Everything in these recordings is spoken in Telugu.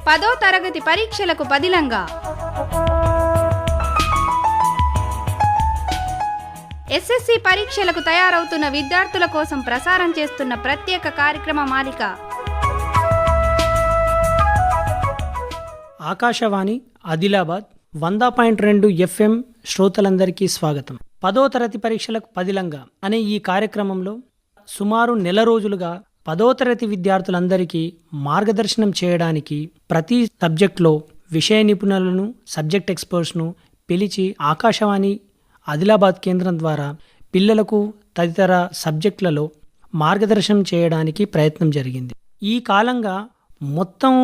10వ తరగతి పరీక్షలకు పదిలంగా ఎస్ఎస్సి పరీక్షలకు తయారవుతున్న విద్యార్థుల కోసం ప్రసారం చేస్తున్న ప్రత్యేక కార్యక్రమ మాలిక ఆకాశవాణి ఆదిలాబాద్ 100.2 FM శ్రోతలందరికీ స్వాగతం. 10వ తరగతి పరీక్షలకు పదిలంగా అనే ఈ కార్యక్రమంలో సుమారు నెల రోజులుగా 10వ తరగతి విద్యార్థులందరికీ మార్గదర్శనం చేయడానికి ప్రతి సబ్జెక్టులో విషయ నిపుణులను, సబ్జెక్ట్ ఎక్స్పర్ట్స్ను పిలిచి ఆకాశవాణి ఆదిలాబాద్ కేంద్రం ద్వారా పిల్లలకు తదితర సబ్జెక్టులలో మార్గదర్శనం చేయడానికి ప్రయత్నం జరిగింది. ఈ కాలంగా మొత్తం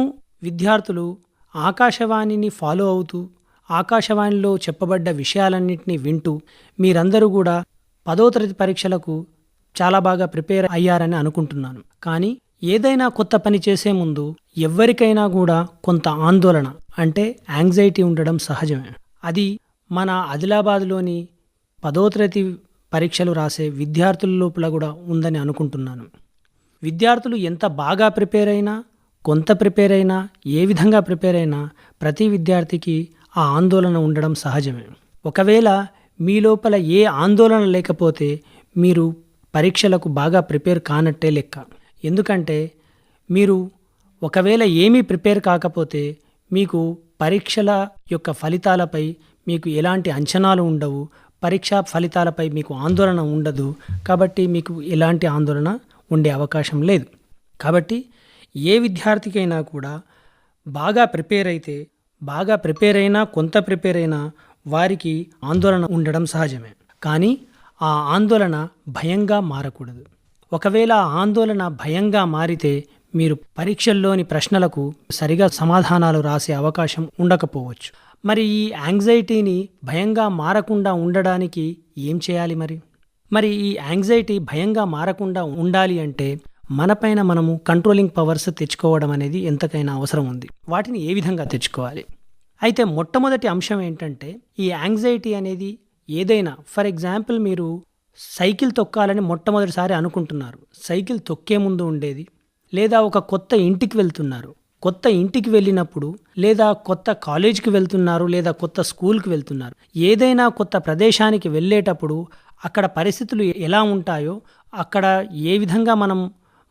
విద్యార్థులు ఆకాశవాణిని ఫాలో అవుతూ ఆకాశవాణిలో చెప్పబడ్డ విషయాలన్నింటినీ వింటూ మీరందరూ కూడా 10వ తరగతి పరీక్షలకు చాలా బాగా ప్రిపేర్ అయ్యారని అనుకుంటున్నాను. కానీ ఏదైనా కొత్త పని చేసే ముందు ఎవరికైనా కూడా కొంత ఆందోళన అంటే యాంగ్జైటీ ఉండడం సహజమే. అది మన ఆదిలాబాద్లోని 10వ తరగతి పరీక్షలు రాసే విద్యార్థుల లోపల కూడా ఉందని అనుకుంటున్నాను. విద్యార్థులు ఎంత బాగా ప్రిపేర్ అయినా, కొంత ప్రిపేర్ అయినా, ఏ విధంగా ప్రిపేర్ అయినా ప్రతి విద్యార్థికి ఆ ఆందోళన ఉండడం సహజమే. ఒకవేళ మీ లోపల ఏ ఆందోళన లేకపోతే మీరు పరీక్షలకు బాగా ప్రిపేర్ కానట్టే లెక్క. ఎందుకంటే మీరు ఒకవేళ ఏమీ ప్రిపేర్ కాకపోతే మీకు పరీక్షల యొక్క ఫలితాలపై మీకు ఎలాంటి అంచనాలు ఉండవు, పరీక్షా ఫలితాలపై మీకు ఆందోళన ఉండదు. కాబట్టి మీకు ఎలాంటి ఆందోళన ఉండే అవకాశం లేదు. కాబట్టి ఏ విద్యార్థికైనా కూడా బాగా ప్రిపేర్ అయితే, బాగా ప్రిపేర్ అయినా, కొంత ప్రిపేర్ అయినా వారికి ఆందోళన ఉండడం సహజమే. కానీ ఆ ఆందోళన భయంగా మారకూడదు. ఒకవేళ ఆ ఆందోళన భయంగా మారితే మీరు పరీక్షల్లోని ప్రశ్నలకు సరిగా సమాధానాలు రాసే అవకాశం ఉండకపోవచ్చు. మరి ఈ యాంగ్జైటీని భయంగా మారకుండా ఉండడానికి ఏం చేయాలి? మరి ఈ యాంగ్జైటీ భయంగా మారకుండా ఉండాలి అంటే మనపైన మనము కంట్రోలింగ్ పవర్స్ తెచ్చుకోవడం అనేది ఎంతకైనా అవసరం ఉంది. వాటిని ఏ విధంగా తెచ్చుకోవాలి? అయితే మొట్టమొదటి అంశం ఏంటంటే, ఈ యాంగ్జైటీ అనేది ఏదైనా, ఫర్ ఎగ్జాంపుల్ మీరు సైకిల్ తొక్కాలని మొట్టమొదటిసారి అనుకుంటున్నారు, సైకిల్ తొక్కే ముందు ఉండేది, లేదా ఒక కొత్త ఇంటికి వెళ్తున్నారు, కొత్త ఇంటికి వెళ్ళినప్పుడు, లేదా కొత్త కాలేజీకి వెళ్తున్నారు, లేదా కొత్త స్కూల్కి వెళ్తున్నారు, ఏదైనా కొత్త ప్రదేశానికి వెళ్ళేటప్పుడు అక్కడ పరిస్థితులు ఎలా ఉంటాయో, అక్కడ ఏ విధంగా మనం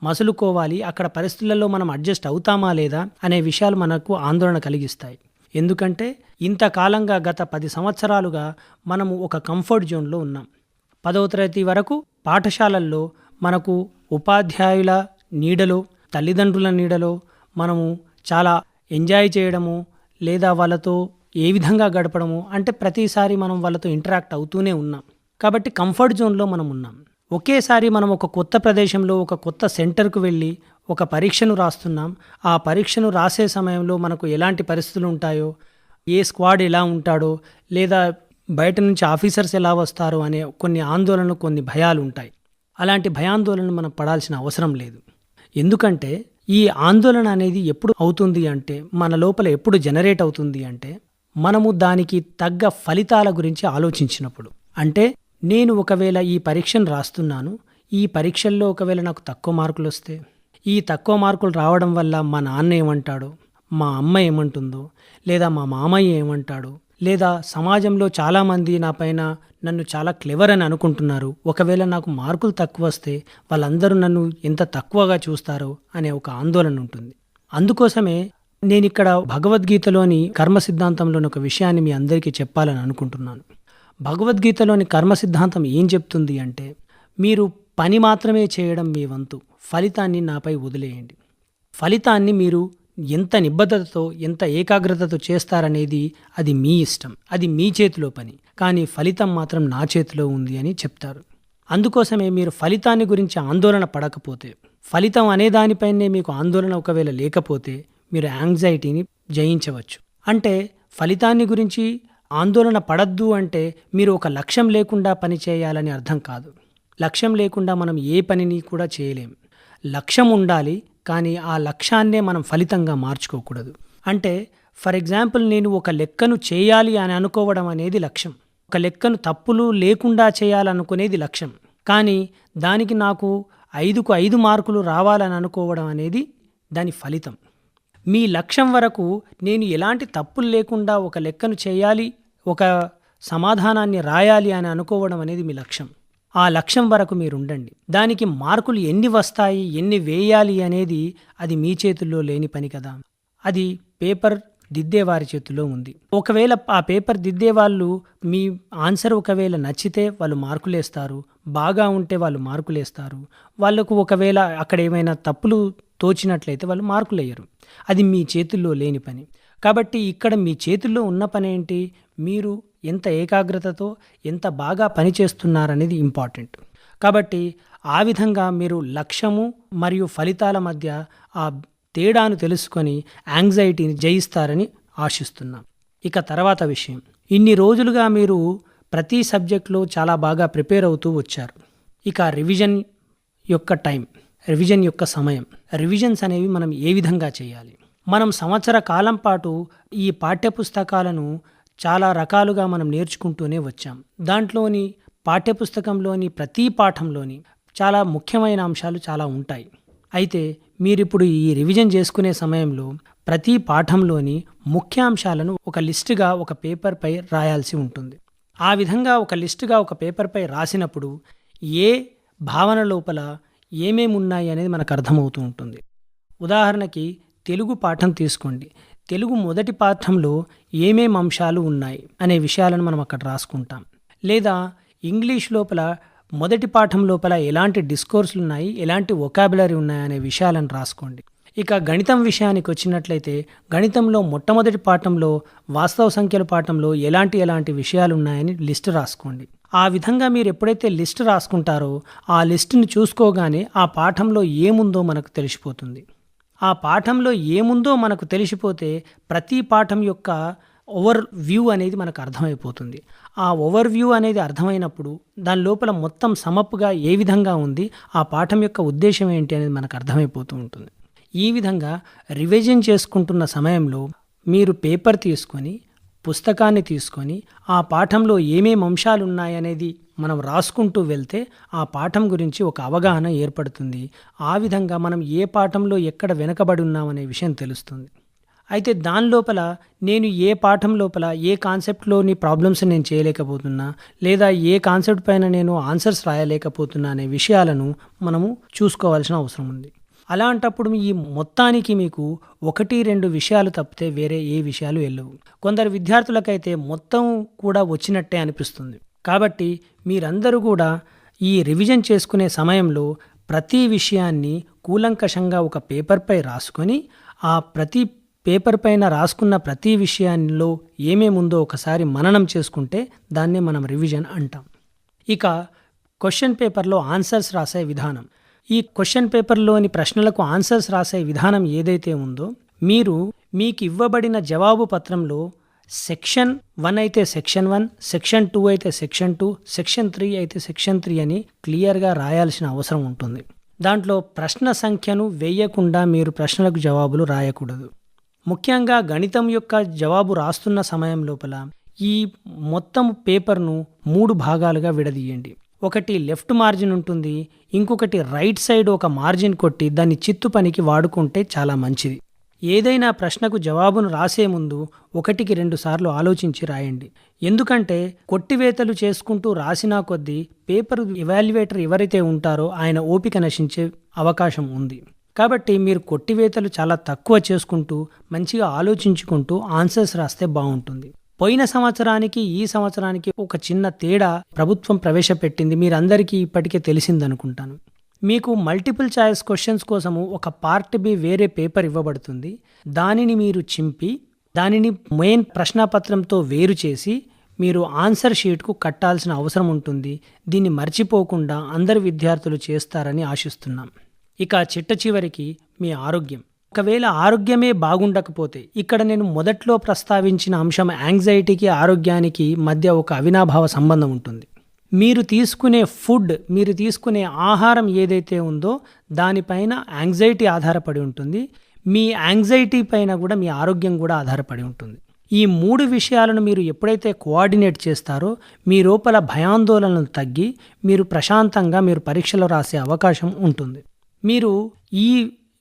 మసులుకోవాలి, అక్కడ పరిస్థితులలో మనం అడ్జస్ట్ అవుతామా లేదా అనే విషయాలు మనకు ఆందోళన కలిగిస్తాయి. ఎందుకంటే ఇంతకాలంగా గత 10 సంవత్సరాలుగా మనము ఒక కంఫర్ట్ జోన్లో ఉన్నాం. 10వ తరగతి వరకు పాఠశాలల్లో మనకు ఉపాధ్యాయుల నీడలో, తల్లిదండ్రుల నీడలో మనము చాలా ఎంజాయ్ చేయడము, లేదా వాళ్ళతో ఏ విధంగా గడపడము, అంటే ప్రతిసారి మనం వాళ్ళతో ఇంటరాక్ట్ అవుతూనే ఉన్నాం. కాబట్టి కంఫర్ట్ జోన్లో మనం ఉన్నాం. ఒకేసారి మనం ఒక కొత్త ప్రదేశంలో, ఒక కొత్త సెంటర్కు వెళ్ళి ఒక పరీక్షను రాస్తున్నాం. ఆ పరీక్షను రాసే సమయంలో మనకు ఎలాంటి పరిస్థితులు ఉంటాయో, ఏ స్క్వాడ్ ఎలా ఉంటాడో, లేదా బయట నుంచి ఆఫీసర్స్ ఎలా వస్తారో అనే కొన్ని ఆందోళనలు, కొన్ని భయాలు ఉంటాయి. అలాంటి భయాందోళనలు మనం పడాల్సిన అవసరం లేదు. ఎందుకంటే ఈ ఆందోళన అనేది ఎప్పుడు అవుతుంది అంటే, మన లోపల ఎప్పుడు జనరేట్ అవుతుంది అంటే, మనము దానికి తగ్గ ఫలితాల గురించి ఆలోచించినప్పుడు. అంటే నేను ఒకవేళ ఈ పరీక్షను రాస్తున్నాను, ఈ పరీక్షల్లో ఒకవేళ నాకు తక్కువ మార్కులు వస్తే, ఈ తక్కువ మార్కులు రావడం వల్ల మా నాన్న ఏమంటాడో, మా అమ్మ ఏమంటుందో, లేదా మా మామయ్య ఏమంటాడో, లేదా సమాజంలో చాలామంది నా పైన నన్ను చాలా క్లెవర్ అని అనుకుంటున్నారు, ఒకవేళ నాకు మార్కులు తక్కువ వస్తే వాళ్ళందరూ నన్ను ఎంత తక్కువగా చూస్తారో అనే ఒక ఆందోళన ఉంటుంది. అందుకోసమే నేను ఇక్కడ భగవద్గీతలోని కర్మ సిద్ధాంతంలోని ఒక విషయాన్ని మీ అందరికీ చెప్పాలని అనుకుంటున్నాను. భగవద్గీతలోని కర్మ సిద్ధాంతం ఏం చెప్తుంది అంటే, మీరు పని మాత్రమే చేయడం మీ వంతు, ఫలితాన్ని నాపై వదిలేయండి. ఫలితాన్ని మీరు ఎంత నిబద్ధతతో, ఎంత ఏకాగ్రతతో చేస్తారనేది అది మీ ఇష్టం, అది మీ చేతిలో పని. కానీ ఫలితం మాత్రం నా చేతిలో ఉంది అని చెప్తారు. అందుకోసమే మీరు ఫలితాన్ని గురించి ఆందోళన పడకపోతే, ఫలితం అనే దానిపైనే మీకు ఆందోళన ఒకవేళ లేకపోతే మీరు యాంగ్జైటీని జయించవచ్చు. అంటే ఫలితాన్ని గురించి ఆందోళన పడద్దు అంటే మీరు ఒక లక్ష్యం లేకుండా పని చేయాలని అర్థం కాదు. లక్ష్యం లేకుండా మనం ఏ పనిని కూడా చేయలేం. లక్ష్యం ఉండాలి, కానీ ఆ లక్ష్యాన్నే మనం ఫలితంగా మార్చుకోకూడదు. అంటే ఫర్ ఎగ్జాంపుల్, నేను ఒక లెక్కను చేయాలి అని అనుకోవడం అనేది లక్ష్యం, ఒక లెక్కను తప్పులు లేకుండా చేయాలనుకునేది లక్ష్యం. కానీ దానికి నాకు 5కు 5 మార్కులు రావాలని అనుకోవడం అనేది దాని ఫలితం. మీ లక్ష్యం వరకు నేను ఎలాంటి తప్పులు లేకుండా ఒక లెక్కను చేయాలి, ఒక సమాధానాన్ని రాయాలి అని అనుకోవడం అనేది మీ లక్ష్యం. ఆ లక్ష్యం వరకు మీరు ఉండండి. దానికి మార్కులు ఎన్ని వస్తాయి, ఎన్ని వేయాలి అనేది అది మీ చేతుల్లో లేని పని కదా. అది పేపర్ దిద్దే వారి చేతుల్లో ఉంది. ఒకవేళ ఆ పేపర్ దిద్దే వాళ్ళు మీ ఆన్సర్ ఒకవేళ నచ్చితే వాళ్ళు మార్కులేస్తారు, బాగా ఉంటే వాళ్ళు మార్కులేస్తారు. వాళ్ళకు ఒకవేళ అక్కడ ఏమైనా తప్పులు తోచినట్లయితే వాళ్ళు మార్కులేయరు. అది మీ చేతుల్లో లేని పని. కాబట్టి ఇక్కడ మీ చేతుల్లో ఉన్న పని ఏంటి? మీరు ఎంత ఏకాగ్రతతో ఎంత బాగా పనిచేస్తున్నారనేది ఇంపార్టెంట్. కాబట్టి ఆ విధంగా మీరు లక్ష్యము మరియు ఫలితాల మధ్య ఆ తేడాను తెలుసుకొని యాంగ్జైటీని జయిస్తారని ఆశిస్తున్నాం. ఇక తర్వాత విషయం, ఇన్ని రోజులుగా మీరు ప్రతి సబ్జెక్ట్లో చాలా బాగా ప్రిపేర్ అవుతూ వచ్చారు. ఇక రివిజన్ యొక్క టైం, రివిజన్ యొక్క సమయం, రివిజన్స్ అనేవి మనం ఏ విధంగా చేయాలి? మనం సంవత్సర కాలం పాటు ఈ పాఠ్యపుస్తకాలను చాలా రకాలుగా మనం నేర్చుకుంటూనే వచ్చాం. దాంట్లోని పాఠ్యపుస్తకంలోని ప్రతి పాఠంలోని చాలా ముఖ్యమైన అంశాలు చాలా ఉంటాయి. అయితే మీరిప్పుడు ఈ రివిజన్ చేసుకునే సమయంలో ప్రతి పాఠంలోని ముఖ్యాంశాలను ఒక లిస్టుగా ఒక పేపర్పై రాయాల్సి ఉంటుంది. ఆ విధంగా ఒక లిస్టుగా ఒక పేపర్పై రాసినప్పుడు ఏ భావన లోపల ఏమేమి ఉన్నాయి అనేది మనకు అర్థమవుతూ ఉంటుంది. ఉదాహరణకి తెలుగు పాఠం తీసుకోండి. తెలుగు మొదటి పాఠంలో ఏమేం అంశాలు ఉన్నాయి అనే విషయాలను మనం అక్కడ రాసుకుంటాం. లేదా ఇంగ్లీష్ లోపల మొదటి పాఠం లోపల ఎలాంటి డిస్కోర్సులు ఉన్నాయి, ఎలాంటి వొకాబులరీ ఉన్నాయి అనే విషయాలను రాసుకోండి. ఇక గణితం విషయానికి వచ్చినట్లయితే గణితంలో మొట్టమొదటి పాఠంలో వాస్తవ సంఖ్యల పాఠంలో ఎలాంటి విషయాలు ఉన్నాయని లిస్ట్ రాసుకోండి. ఆ విధంగా మీరు ఎప్పుడైతే లిస్ట్ రాసుకుంటారో ఆ లిస్టును చూసుకోగానే ఆ పాఠంలో ఏముందో మనకు తెలిసిపోతుంది. ఆ పాఠంలో ఏముందో మనకు తెలిసిపోతే ప్రతి పాఠం యొక్క ఓవర్ వ్యూ అనేది మనకు అర్థమైపోతుంది. ఆ ఓవర్ వ్యూ అనేది అర్థమైనప్పుడు దాని లోపల మొత్తం సమప్పుగా ఏ విధంగా ఉంది, ఆ పాఠం యొక్క ఉద్దేశం ఏంటి అనేది మనకు అర్థమైపోతూ ఉంటుంది. ఈ విధంగా రివిజన్ చేసుకుంటున్న సమయంలో మీరు పేపర్ తీసుకొని, పుస్తకాన్ని తీసుకొని ఆ పాఠంలో ఏమేమి అంశాలు ఉన్నాయనేది మనం రాసుకుంటూ వెళ్తే ఆ పాఠం గురించి ఒక అవగాహన ఏర్పడుతుంది. ఆ విధంగా మనం ఏ పాఠంలో ఎక్కడ వెనకబడి ఉన్నామనే విషయం తెలుస్తుంది. అయితే దాని లోపల నేను ఏ పాఠం లోపల ఏ కాన్సెప్ట్లోని ప్రాబ్లమ్స్ నేను చేయలేకపోతున్నా, లేదా ఏ కాన్సెప్ట్ పైన నేను ఆన్సర్స్ రాయలేకపోతున్నా అనే విషయాలను మనము చూసుకోవాల్సిన అవసరం ఉంది. అలాంటప్పుడు ఈ మొత్తానికి మీకు 1-2 విషయాలు తప్పితే వేరే ఏ విషయాలు వెళ్ళవు. కొందరు విద్యార్థులకైతే మొత్తం కూడా వచ్చినట్టే అనిపిస్తుంది. కాబట్టి మీరందరూ కూడా ఈ రివిజన్ చేసుకునే సమయంలో ప్రతి విషయాన్ని కూలంకషంగా ఒక పేపర్పై రాసుకొని ఆ ప్రతి పేపర్ పైన రాసుకున్న ప్రతి విషయాల్లో ఏమేముందో ఒకసారి మననం చేసుకుంటే దాన్నే మనం రివిజన్ అంటాం. ఇక క్వశ్చన్ పేపర్లో ఆన్సర్స్ రాసే విధానం. ఈ క్వశ్చన్ పేపర్లోని ప్రశ్నలకు ఆన్సర్స్ రాసే విధానం ఏదైతే ఉందో మీకు ఇవ్వబడిన జవాబు పత్రంలో సెక్షన్ 1 అయితే సెక్షన్ 1, సెక్షన్ 2 అయితే సెక్షన్ 2, సెక్షన్ 3 అయితే సెక్షన్ 3 అని క్లియర్గా రాయాల్సిన అవసరం ఉంటుంది. దాంట్లో ప్రశ్న సంఖ్యను వేయకుండా మీరు ప్రశ్నలకు జవాబులు రాయకూడదు. ముఖ్యంగా గణితం యొక్క జవాబు రాస్తున్న సమయం లోపల ఈ మొత్తం పేపర్ను 3 భాగాలుగా విడదీయండి. ఒకటి లెఫ్ట్ మార్జిన్ ఉంటుంది, ఇంకొకటి రైట్ సైడ్ ఒక మార్జిన్ కొట్టి దాన్ని చిత్తు పనికి వాడుకుంటే చాలా మంచిది. ఏదైనా ప్రశ్నకు జవాబును రాసే ముందు 1-2 సార్లు ఆలోచించి రాయండి. ఎందుకంటే కొట్టివేతలు చేసుకుంటూ రాసినా కొద్దీ పేపర్ ఎవాల్యుయేటర్ ఎవరైతే ఉంటారో ఆయన ఓపిక నశించే అవకాశం ఉంది. కాబట్టి మీరు కొట్టివేతలు చాలా తక్కువ చేసుకుంటూ మంచిగా ఆలోచించుకుంటూ ఆన్సర్స్ రాస్తే బాగుంటుంది. పోయిన సంవత్సరానికి ఈ సంవత్సరానికి ఒక చిన్న తేడా ప్రభుత్వం ప్రవేశపెట్టింది, మీరందరికీ ఇప్పటికే తెలిసిందనుకుంటాను. మీకు మల్టిపుల్ చాయిస్ క్వశ్చన్స్ కోసము ఒక పార్ట్ బి వేరే పేపర్ ఇవ్వబడుతుంది. దానిని మీరు చింపి దానిని మెయిన్ ప్రశ్నాపత్రంతో వేరు చేసి మీరు ఆన్సర్ షీట్కు కట్టాల్సిన అవసరం ఉంటుంది. దీన్ని మర్చిపోకుండా అందరు విద్యార్థులు చేస్తారని ఆశిస్తున్నాం. ఇక చిట్ట చివరికి మీ ఆరోగ్యం. ఒకవేళ ఆరోగ్యమే బాగుండకపోతే, ఇక్కడ నేను మొదట్లో ప్రస్తావించిన అంశం యాంగ్జైటీకి ఆరోగ్యానికి మధ్య ఒక అవినాభావ సంబంధం ఉంటుంది. మీరు తీసుకునే ఆహారం ఏదైతే ఉందో దానిపైన యాంగ్జైటీ ఆధారపడి ఉంటుంది. మీ యాంగ్జైటీ పైన కూడా మీ ఆరోగ్యం కూడా ఆధారపడి ఉంటుంది. ఈ 3 విషయాలను మీరు ఎప్పుడైతే కోఆర్డినేట్ చేస్తారో మీ లోపల భయాందోళనలు తగ్గి మీరు ప్రశాంతంగా మీరు పరీక్షలు రాసే అవకాశం ఉంటుంది. మీరు ఈ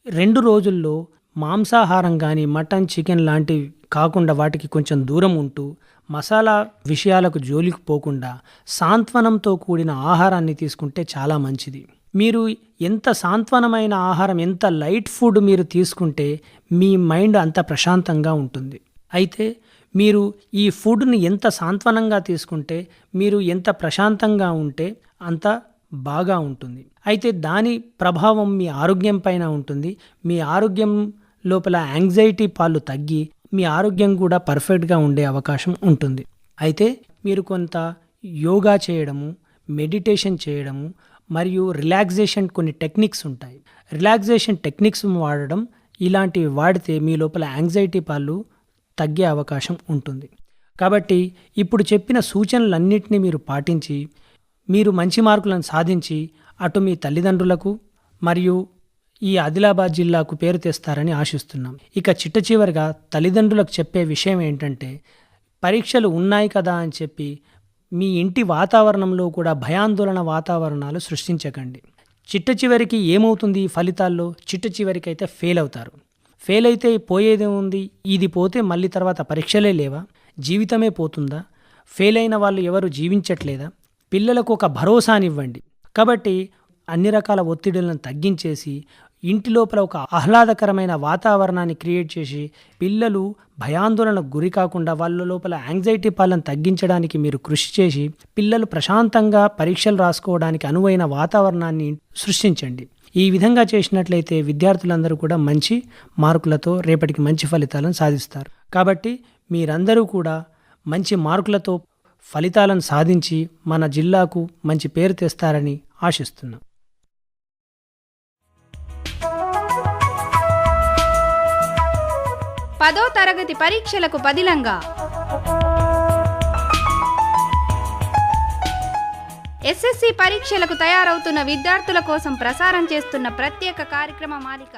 2 రోజుల్లో మాంసాహారం కానీ మటన్ చికెన్ లాంటివి కాకుండా వాటికి కొంచెం దూరం ఉంటూ మసాలా విషయాలకు జోలికి పోకుండా సాంత్వనంతో కూడిన ఆహారాన్ని తీసుకుంటే చాలా మంచిది. మీరు ఎంత సాంత్వనమైన ఆహారం, ఎంత లైట్ ఫుడ్ మీరు తీసుకుంటే మీ మైండ్ అంత ప్రశాంతంగా ఉంటుంది. అయితే మీరు ఈ ఫుడ్ని ఎంత సాంత్వనంగా తీసుకుంటే మీరు ఎంత ప్రశాంతంగా ఉంటే అంత బాగా ఉంటుంది. అయితే దాని ప్రభావం మీ ఆరోగ్యం పైన ఉంటుంది. మీ ఆరోగ్యం లోపల యాంగ్జైటీ పాలు తగ్గి మీ ఆరోగ్యం కూడా పర్ఫెక్ట్గా ఉండే అవకాశం ఉంటుంది. అయితే మీరు కొంత యోగా చేయడము, మెడిటేషన్ చేయడము మరియు రిలాక్సేషన్ కొన్ని టెక్నిక్స్ ఉంటాయి. రిలాక్సేషన్ టెక్నిక్స్ వాడడం ఇలాంటివి వాడితే మీ లోపల యాంగ్జైటీ పాలు తగ్గే అవకాశం ఉంటుంది. కాబట్టి ఇప్పుడు చెప్పిన సూచనలన్నింటినీ మీరు పాటించి మీరు మంచి మార్కులను సాధించి అటు మీ తల్లిదండ్రులకు మరియు ఈ ఆదిలాబాద్ జిల్లాకు పేరు తెస్తారని ఆశిస్తున్నాం. ఇక చిట్టచివరిగా తల్లిదండ్రులకు చెప్పే విషయం ఏంటంటే, పరీక్షలు ఉన్నాయి కదా అని చెప్పి మీ ఇంటి వాతావరణంలో కూడా భయాందోళన వాతావరణాలు సృష్టించకండి. చిట్టచివరికి ఏమవుతుంది ఈ ఫలితాల్లో? చిట్టచివరికి అయితే ఫెయిల్ అవుతారు. ఫెయిల్ అయితే పోయేదేముంది? ఇది పోతే మళ్ళీ తర్వాత పరీక్షలే లేవా? జీవితమే పోతుందా? ఫెయిల్ అయిన వాళ్ళు ఎవరు జీవించట్లేదా? పిల్లలకు ఒక భరోసానివ్వండి. కాబట్టి అన్ని రకాల ఒత్తిడులను తగ్గించేసి ఇంటి లోపల ఒక ఆహ్లాదకరమైన వాతావరణాన్ని క్రియేట్ చేసి పిల్లలు భయాందోళనకు గురి కాకుండా వాళ్ళ లోపల యాంగ్జైటీ పాలను తగ్గించడానికి మీరు కృషి చేసి పిల్లలు ప్రశాంతంగా పరీక్షలు రాసుకోవడానికి అనువైన వాతావరణాన్ని సృష్టించండి. ఈ విధంగా చేసినట్లయితే విద్యార్థులందరూ కూడా మంచి మార్కులతో రేపటికి మంచి ఫలితాలను సాధిస్తారు. కాబట్టి మీరందరూ కూడా మంచి మార్కులతో ఫలితాలను సాధించి మన జిల్లాకు మంచి పేరు తెస్తారని ఆశిస్తున్నాం. పదో తరగతి పరీక్షలకు బదిలంగా ఎస్ఎస్సి పరీక్షలకు తయారవుతున్న విద్యార్థుల కోసం ప్రసారం చేస్తున్న ప్రత్యేక కార్యక్రమ మాలిక